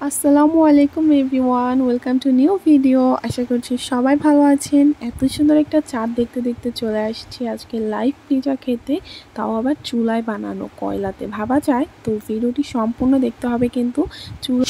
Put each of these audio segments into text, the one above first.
আসসালামু আলাইকুম everyone, welcome to new video. আশা করছি সবাই ভালো আছেন। এত সুন্দর একটা চাঁদ দেখতে দেখতে চলে আসছি আজকে লাইভ পিজা খেতে, তাও আবার চুলায় বানানো, কয়লাতে। ভাবা যায়? তো ভিডিওটি সম্পূর্ণ দেখতে হবে কিন্তু।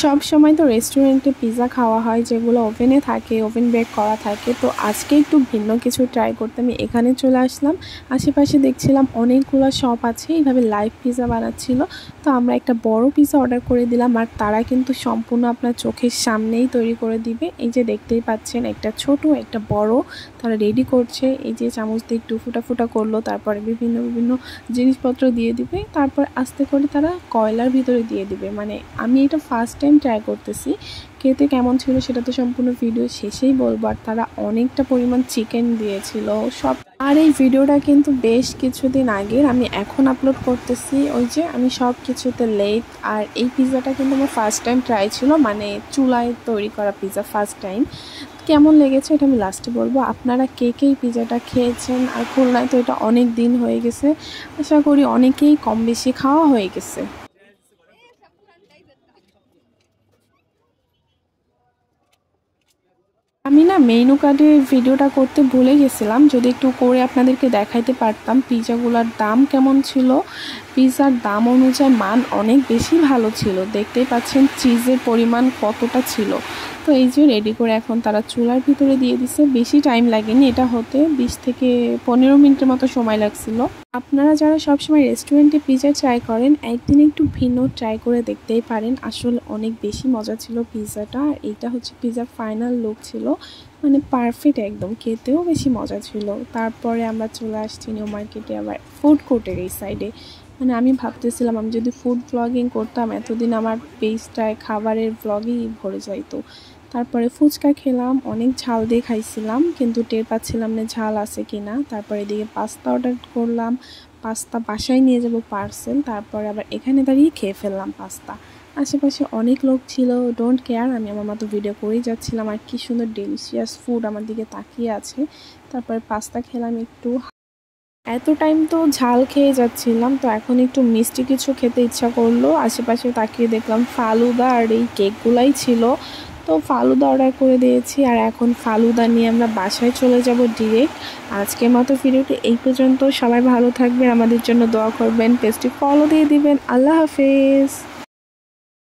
সব সময় তো রেস্টুরেন্টে পিজা খাওয়া হয় যেগুলো ওভেনে থাকে, ওভেন বেক করা থাকে। তো আজকে একটু ভিন্ন কিছু ট্রাই করতে আমি এখানে চলে আসলাম। আশেপাশে দেখছিলাম অনেকগুলো শপ আছে এইভাবে লাইভ পিজা বানাচ্ছিল। তো আমরা একটা বড় পিজা অর্ডার করে দিলাম, আর তারা কিন্তু সম্পূর্ণ আপনার চোখের সামনেই তৈরি করে দিবে। এই যে দেখতেই পাচ্ছেন, একটা ছোট একটা বড় তারা রেডি করছে। এই যে চামচ দিয়ে একটু ফুটা ফুটা করলো, তারপরে বিভিন্ন বিভিন্ন জিনিসপত্র দিয়ে দিবে, তারপর আস্তে করে তারা কয়লার ভিতরে দিয়ে দিবে। মানে আমি এটা ফার্স্ট টাইম ট্রাই করতেছি, খেতে কেমন ছিল সেটা তো সম্পূর্ণ ভিডিও শেষেই বলবো। আর তারা অনেকটা পরিমাণ চিকেন দিয়েছিল সব। আর এই ভিডিওটা কিন্তু বেশ কিছুদিন আগের, আমি এখন আপলোড করতেছি। ওই যে আমি সব কিছুতে লেট। আর এই পিৎজাটা কিন্তু আমার ফার্স্ট টাইম ট্রাই ছিল, মানে চুলায় তৈরি করা পিৎজা ফার্স্ট টাইম। কেমন লেগেছে এটা আমি লাস্টে বলবো। আপনারা কে কে এই পিৎজাটা খেয়েছেন? আর খুলনায় তো এটা অনেক দিন হয়ে গেছে, আশা করি অনেকেই কম বেশি খাওয়া হয়ে গেছে। আমি না মেনু কার্ডে ভিডিওটা করতে ভুলে গেছিলাম, যদি একটু করে আপনাদেরকে দেখাইতে পারতাম পিৎজাগুলোর দাম কেমন ছিল। পিৎজার দাম অনুযায়ী মান অনেক বেশি ভালো ছিল। দেখতেই পাচ্ছেন চিজের পরিমাণ কতটা ছিল। তো এই যে রেডি করে এখন তারা চুলার ভিতরে দিয়ে দিছে। বেশি টাইম লাগেনি এটা হতে, 20 থেকে 15 মিনিটের মতো সময় লাগছিল। আপনারা যারা সবসময় রেস্টুরেন্টে পিৎজা ট্রাই করেন, একদিন একটু ভিন্ন ট্রাই করে দেখতেই পারেন। আসলে অনেক বেশি মজা ছিল পিৎজাটা। আর এইটা হচ্ছে পিৎজার ফাইনাল লুক ছিল, মানে পারফেক্ট একদম, খেতেও বেশি মজা ছিল। তারপরে আমরা চলে আসছি নিউ মার্কেটে, আবার ফুড কোর্টের এই সাইডে। মানে আমি ভাবতেছিলাম আমি যদি ফুড ব্লগিং করতাম, এতদিন আমার পেজটায় খাবারের ব্লগই ভরে যাইতো। তারপরে ফুচকা খেলাম, অনেক ঝাল দিয়ে খাইছিলাম, কিন্তু টের পাচ্ছিলাম না ঝাল আছে কিনা। তারপরে এদিকে পাস্তা অর্ডার করলাম, পাস্তা বাসায় নিয়ে যাব পার্সেল। তারপরে আবার এখানে দাঁড়িয়ে খেয়ে ফেললাম পাস্তা। আশেপাশে অনেক লোক ছিল, ডোন্ট কেয়ার, আমি আমার মতো ভিডিও করেই যাচ্ছিলাম। আর কি সুন্দর ডেলিশিয়াস ফুড আমার দিকে তাকিয়ে আছে। তারপরে পাস্তা খেলাম একটু। এত টাইম তো ঝাল খেয়ে যাচ্ছিলাম, তো এখন একটু মিষ্টি কিছু খেতে ইচ্ছা করলো। আশেপাশে তাকিয়ে দেখলাম ফালুদা আর এই কেকগুলাই ছিল, তো ফালুদা অর্ডার করে দিয়েছি। আর এখন ফালুদা নিয়ে আমরা বাসায় চলে যাব ডিরেক্ট। আজকের মতো ভিডিওটি এই পর্যন্ত। সবাই ভালো থাকবেন, আমাদের জন্য দোয়া করবেন, পেজটি ফলো দিয়ে দিবেন। আল্লাহ হাফেজ।